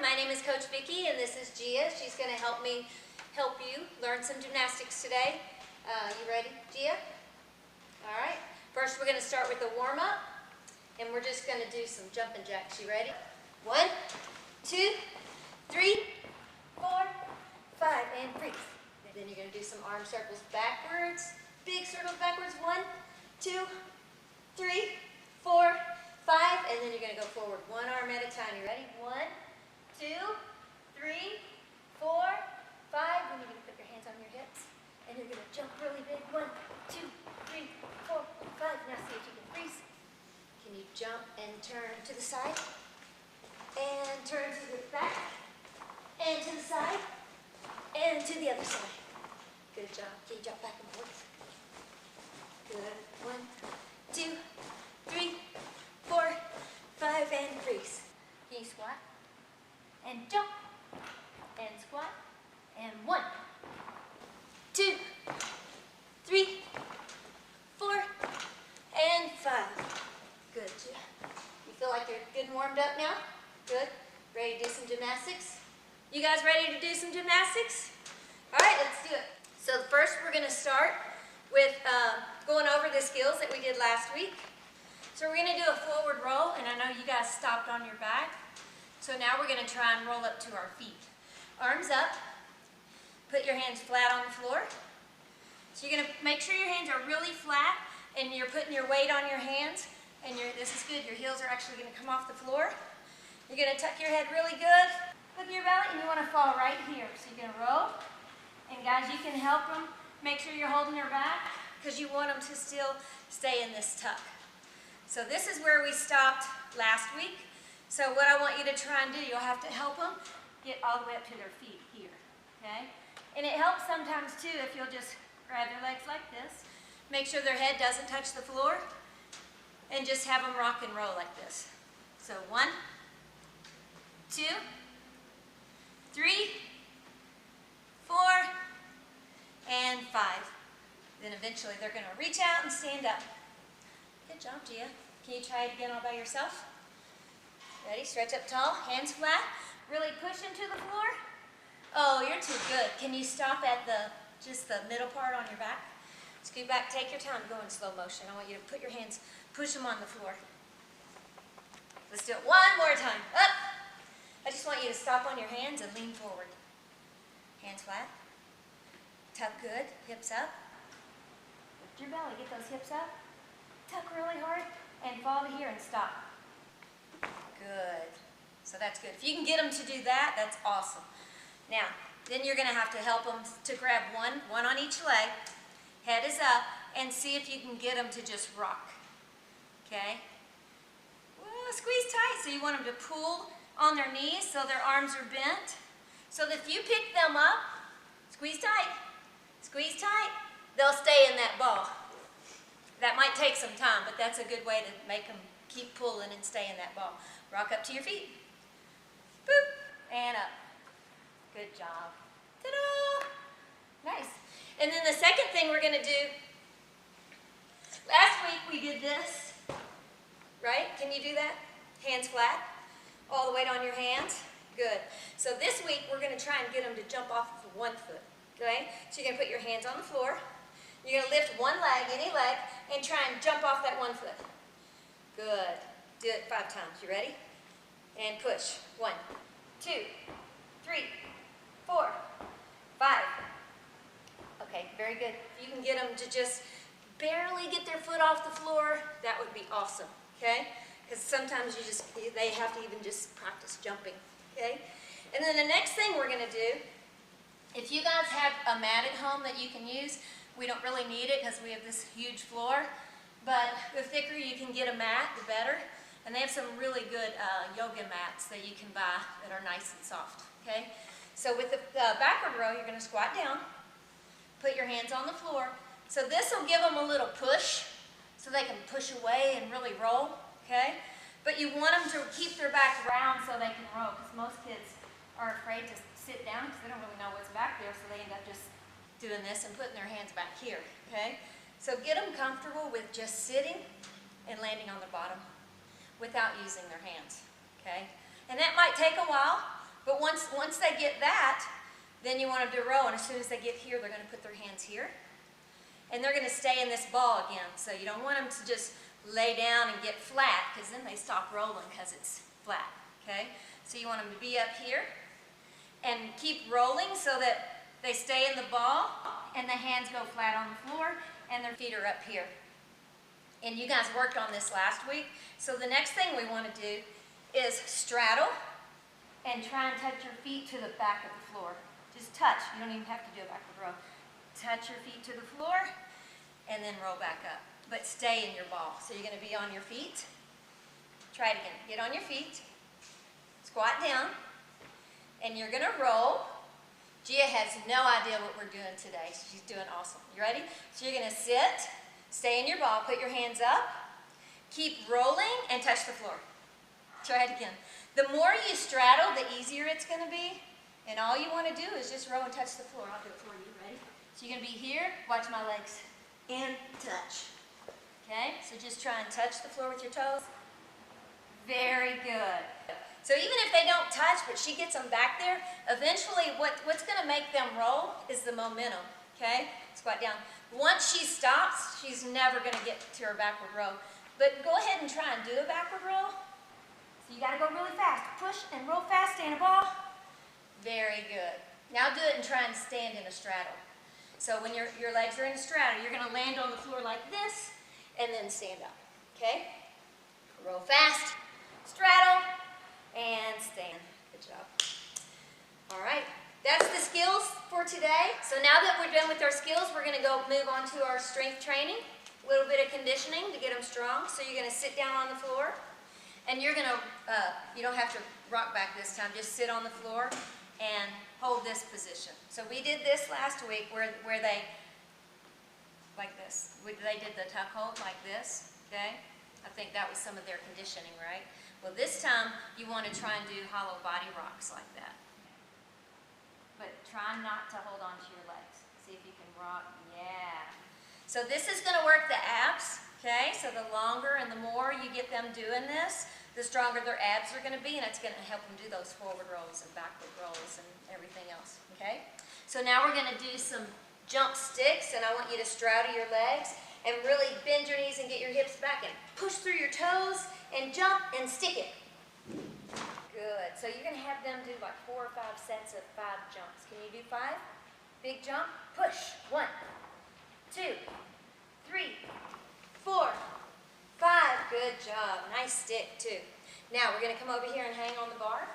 my name is Coach Vicki and this is Gia. She's going to help you learn some gymnastics today. You ready, Gia? All right. First we're going to start with a warm-up and we're just going to do some jumping jacks. You ready? 1, 2, 3, 4, 5, and freeze. And then you're going to do some arm circles backwards, big circles backwards. 1, 2, 3, 4, 5, and then you're going to go forward one arm at a time. You ready? 1, 2, 3, 4, 5. Then you're going to put your hands on your hips and you're going to jump really big. 1, 2, 3, 4, 5. Now see if you can freeze. Can you jump and turn to the side? And turn to the back. And to the side. And to the other side. Good job. Can you jump back and forth? Good. 1, 2, 3, 4, 5, and freeze. Can you squat? And jump. And squat. And 1, 2, 3, 4, and 5. Good. You feel like you're good and warmed up now? Good. Ready to do some gymnastics? You guys ready to do some gymnastics? All right, let's do it. So first we're going to start with going over the skills that we did last week. So we're going to do a forward roll, and I know you guys stopped on your back. So now we're going to try and roll up to our feet. Arms up. Put your hands flat on the floor. So you're going to make sure your hands are really flat, and you're putting your weight on your hands. And this is good. Your heels are actually going to come off the floor. You're going to tuck your head really good. Look at your belly, and you want to fall right here. So you're going to roll. And guys, you can help them. Make sure you're holding their back because you want them to still stay in this tuck. So this is where we stopped last week. So what I want you to try and do, you'll have to help them get all the way up to their feet here, okay? And it helps sometimes too if you'll just grab their legs like this. Make sure their head doesn't touch the floor and just have them rock and roll like this. So 1, 2, 3, 4, and 5. Then eventually they're going to reach out and stand up. Good job, Gia. Can you try it again all by yourself? Ready? Stretch up tall, hands flat. Really push into the floor. Oh, you're too good. Can you stop at just the middle part on your back? Scoot back, take your time, go in slow motion. I want you to put your hands, push them on the floor. Let's do it one more time. Up. I just want you to stop on your hands and lean forward. Hands flat. Tuck good, hips up. Lift your belly, get those hips up. Tuck really hard and fall to here and stop. Good. So that's good. If you can get them to do that, that's awesome. Now, then you're going to have to help them to grab one on each leg. Head is up, and see if you can get them to just rock. Okay? Well, squeeze tight. So you want them to pull on their knees so their arms are bent. So that if you pick them up, squeeze tight. Squeeze tight. They'll stay in that ball. That might take some time, but that's a good way to make them keep pulling and stay in that ball. Rock up to your feet. Boop. And up. Good job. Ta-da! Nice. And then the second thing we're going to do, last week we did this, right? Can you do that? Hands flat. All the weight on your hands. Good. So this week we're going to try and get them to jump off of one foot. Okay? So you're going to put your hands on the floor. You're going to lift one leg, any leg, and try and jump off that one foot. Good. Do it 5 times. You ready? And push. 1, 2, 3, 4, 5. Okay, very good. If you can get them to just barely get their foot off the floor, that would be awesome. Okay? Because sometimes they have to even just practice jumping. Okay? And then the next thing we're going to do, if you guys have a mat at home that you can use, we don't really need it because we have this huge floor. But the thicker you can get a mat, the better. And they have some really good yoga mats that you can buy that are nice and soft. Okay? So with the backward row, you're going to squat down. Put your hands on the floor. So this will give them a little push so they can push away and really roll. Okay? But you want them to keep their back round so they can roll because most kids are afraid to sit down because they don't really know what's back there, so they end up just doing this and putting their hands back here. Okay? So get them comfortable with just sitting and landing on their bottom without using their hands, okay? And that might take a while, But once they get that, then you want them to row, and as soon as they get here, they're going to put their hands here. And they're going to stay in this ball again. So you don't want them to just lay down and get flat, because then they stop rolling because it's flat, okay? So you want them to be up here and keep rolling so that they stay in the ball and the hands go flat on the floor and their feet are up here. And you guys worked on this last week. So the next thing we want to do is straddle and try and touch your feet to the back of the floor. Just touch. You don't even have to do a backward row. Touch your feet to the floor and then roll back up. But stay in your ball. So you're going to be on your feet. Try it again. Get on your feet. Squat down. And you're going to roll. Gia has no idea what we're doing today. She's doing awesome. You ready? So you're going to sit, stay in your ball, put your hands up, keep rolling, and touch the floor. Try it again. The more you straddle, the easier it's going to be. And all you want to do is just row and touch the floor. I'll do it for you. Ready? So you're going to be here. Watch my legs. And touch. Okay? So just try and touch the floor with your toes. Very good. So even if they don't touch, but she gets them back there, eventually what's going to make them roll is the momentum, okay? Squat down. Once she stops, she's never going to get to her backward row. But go ahead and try and do a backward row. So you got to go really fast. Push and roll fast, stay in a ball. Very good. Now do it and try and stand in a straddle. So when your legs are in a straddle, you're going to land on the floor like this and then stand up, okay? Roll fast, straddle, and stand. Good job. All right, that's the skills for today. So now that we're done with our skills, we're going to go move on to our strength training. A little bit of conditioning to get them strong. So you're going to sit down on the floor, and you're going to, you don't have to rock back this time, just sit on the floor and hold this position. So we did this last week where they, like this, they did the tuck hold like this, okay? I think that was some of their conditioning, right? Well, this time, you want to try and do hollow body rocks like that. But try not to hold on to your legs. See if you can rock. Yeah. So this is going to work the abs, okay? So the longer and the more you get them doing this, the stronger their abs are going to be, and it's going to help them do those forward rolls and backward rolls and everything else, okay? So now we're going to do some jump sticks, and I want you to straddle your legs and really bend your knees and get your hips back and push through your toes and jump and stick it. Good. So you're going to have them do like 4 or 5 sets of 5 jumps. Can you do 5? Big jump. Push. 1, 2, 3, 4, 5. Good job. Nice stick too. Now we're going to come over here and hang on the bar.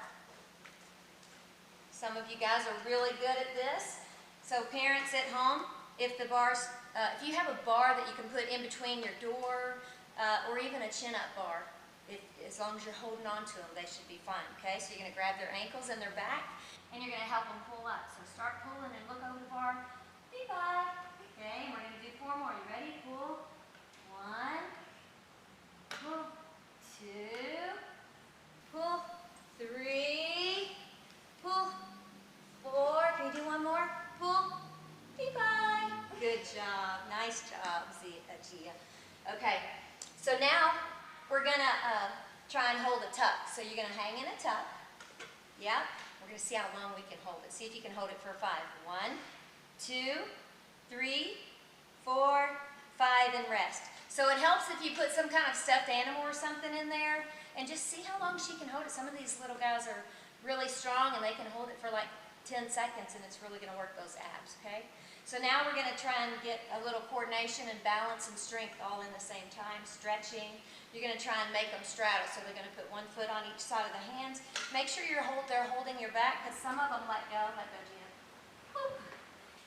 Some of you guys are really good at this. So parents at home, if the bars, if you have a bar that you can put in between your door or even a chin-up bar, as long as you're holding on to them, they should be fine, okay? So you're going to grab their ankles and their back, and you're going to help them pull up. So start pulling and look over the bar. Bye-bye. Okay, and we're going to do 4 more. You ready? Pull. 1, pull. 2, pull. 3, pull. 4. Can you do 1 more? Pull. Bye-bye. Good job. Nice job, Gia. Okay, so now we're going to try and hold a tuck. So you're going to hang in a tuck. Yeah. We're going to see how long we can hold it. See if you can hold it for 5. 1, 2, 3, 4, 5, and rest. So it helps if you put some kind of stuffed animal or something in there and just see how long she can hold it. Some of these little guys are really strong and they can hold it for like 10 seconds and it's really going to work those abs, okay? So now we're going to try and get a little coordination and balance and strength all in the same time, stretching. You're going to try and make them straddle, so they're going to put 1 foot on each side of the hands. Make sure they're holding your back, because some of them let go, Gina. Whoop.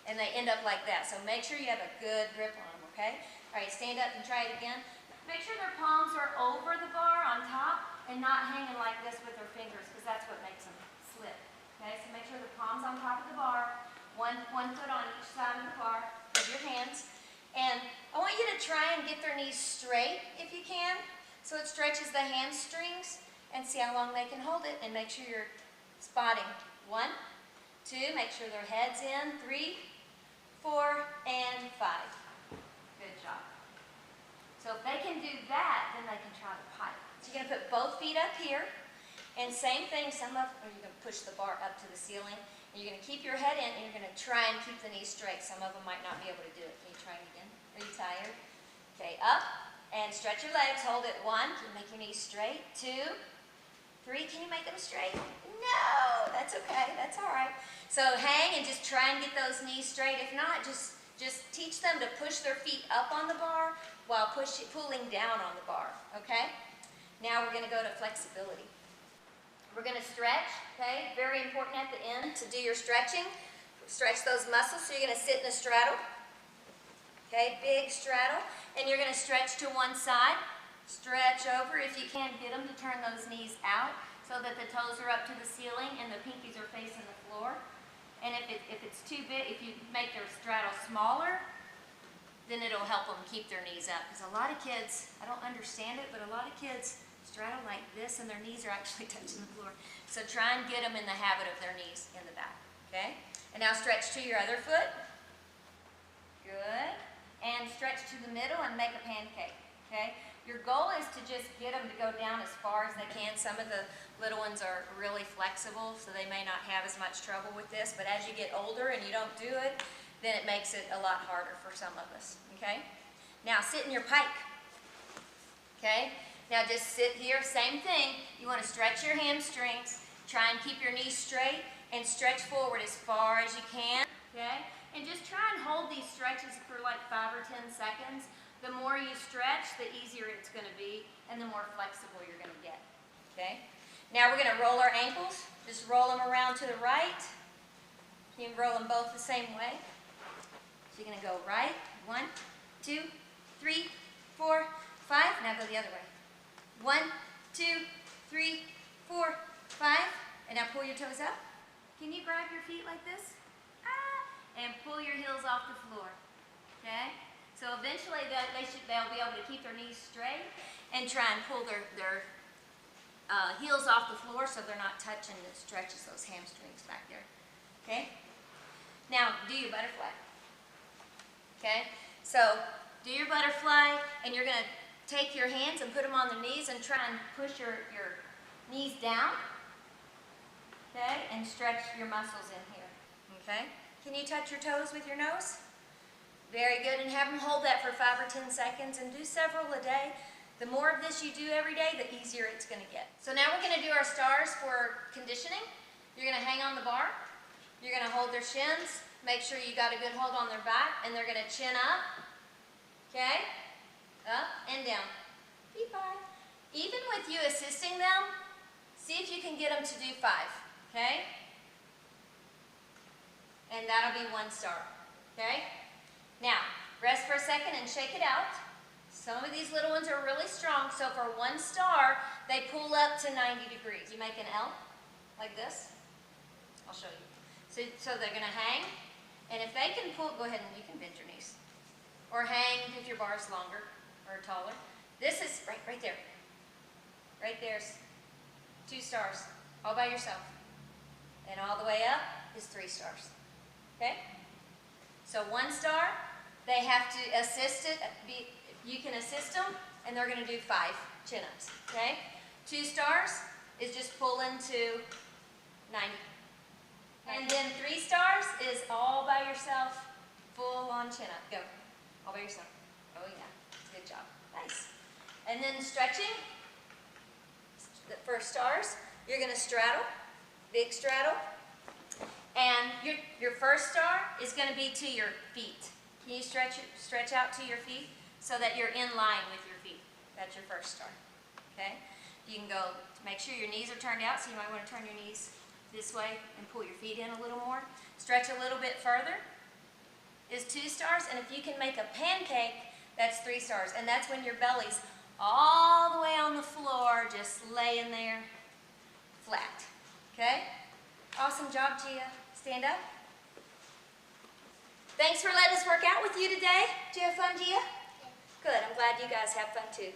And they end up like that. So make sure you have a good grip on them, okay? All right, stand up and try it again. Make sure their palms are over the bar on top and not hanging like this with their fingers, because that's what makes them slip. Okay, so make sure the palms on top of the bar. One foot on each side of the bar of your hands. And I want you to try and get their knees straight if you can, so it stretches the hamstrings, and see how long they can hold it, and make sure you're spotting. 1, 2, make sure their head's in. 3, 4, and 5. Good job. So if they can do that, then they can try the pipe. So you're going to put both feet up here, And same thing, you're going to push the bar up to the ceiling. And you're going to keep your head in, and you're going to try and keep the knees straight. Some of them might not be able to do it. Can you try it again? Are you tired? Okay, up, and stretch your legs. Hold it. 1, can you make your knees straight? 2, 3, can you make them straight? No, that's okay. That's all right. So hang and just try and get those knees straight. If not, just teach them to push their feet up on the bar while pulling down on the bar, okay? Now we're going to go to flexibility. We're going to stretch, okay? Very important at the end to do your stretching. Stretch those muscles. So you're going to sit in a straddle, okay? Big straddle. And you're going to stretch to one side. Stretch over. If you can, get them to turn those knees out so that the toes are up to the ceiling and the pinkies are facing the floor. And if it's too big, if you make their straddle smaller, then it'll help them keep their knees up. Because a lot of kids, I don't understand it, but a lot of kids straddle like this and their knees are actually touching the floor. So try and get them in the habit of their knees in the back, okay? And now stretch to your other foot. Good. And stretch to the middle and make a pancake, okay? Your goal is to just get them to go down as far as they can. Some of the little ones are really flexible, so they may not have as much trouble with this, but as you get older and you don't do it, then it makes it a lot harder for some of us, okay? Now sit in your pike, okay? Now just sit here, same thing. You want to stretch your hamstrings, try and keep your knees straight, and stretch forward as far as you can, okay? And just try and hold these stretches for like 5 or 10 seconds. The more you stretch, the easier it's going to be, and the more flexible you're going to get, okay? Now we're going to roll our ankles. Just roll them around to the right. You can roll them both the same way. So you're going to go right, 1, 2, 3, 4, 5. Now go the other way. 1, 2, 3, 4, 5. And now pull your toes up. Can you grab your feet like this? And pull your heels off the floor. Okay? So eventually they'll be able to keep their knees straight and try and pull their heels off the floor so they're not touching the stretches those hamstrings back there. Okay? Now do your butterfly. Okay? So do your butterfly, and you're going to take your hands and put them on the knees and try and push your knees down. Okay? And stretch your muscles in here. Okay? Can you touch your toes with your nose? Very good. And have them hold that for 5 or 10 seconds and do several a day. The more of this you do every day, the easier it's going to get. So now we're going to do our stars for conditioning. You're going to hang on the bar. You're going to hold their shins. Make sure you got a good hold on their back, and they're going to chin up. Okay? Up and down. Be 5. Even with you assisting them, see if you can get them to do 5. Okay? And that'll be 1 star. Okay? Now, rest for a second and shake it out. Some of these little ones are really strong, so for 1 star, they pull up to 90 degrees. You make an L, like this. I'll show you. So they're going to hang, and if they can pull, go ahead and you can bend your knees. Or hang if your bar is longer or taller. This is right there. Right there's 2 stars, all by yourself. And all the way up is 3 stars. Okay? So 1 star, they have to assist it. You can assist them, and they're going to do 5 chin-ups. Okay? 2 stars is just pull into 90. And then 3 stars is all by yourself, full on chin-up. Go. All by yourself. Oh yeah. Good job. Nice. And then stretching. For stars, you're going to straddle. Big straddle. And your first star is going to be to your feet. Can you stretch out to your feet so that you're in line with your feet? That's your first star. Okay? You can go, make sure your knees are turned out, so you might want to turn your knees this way and pull your feet in a little more. Stretch a little bit further is 2 stars, and if you can make a pancake, that's 3 stars. And that's when your belly's all the way on the floor, just laying there flat. Okay? Awesome job, Gia. Stand up. Thanks for letting us work out with you today. Did you have fun, Gia? Yeah. Good. I'm glad you guys have fun too.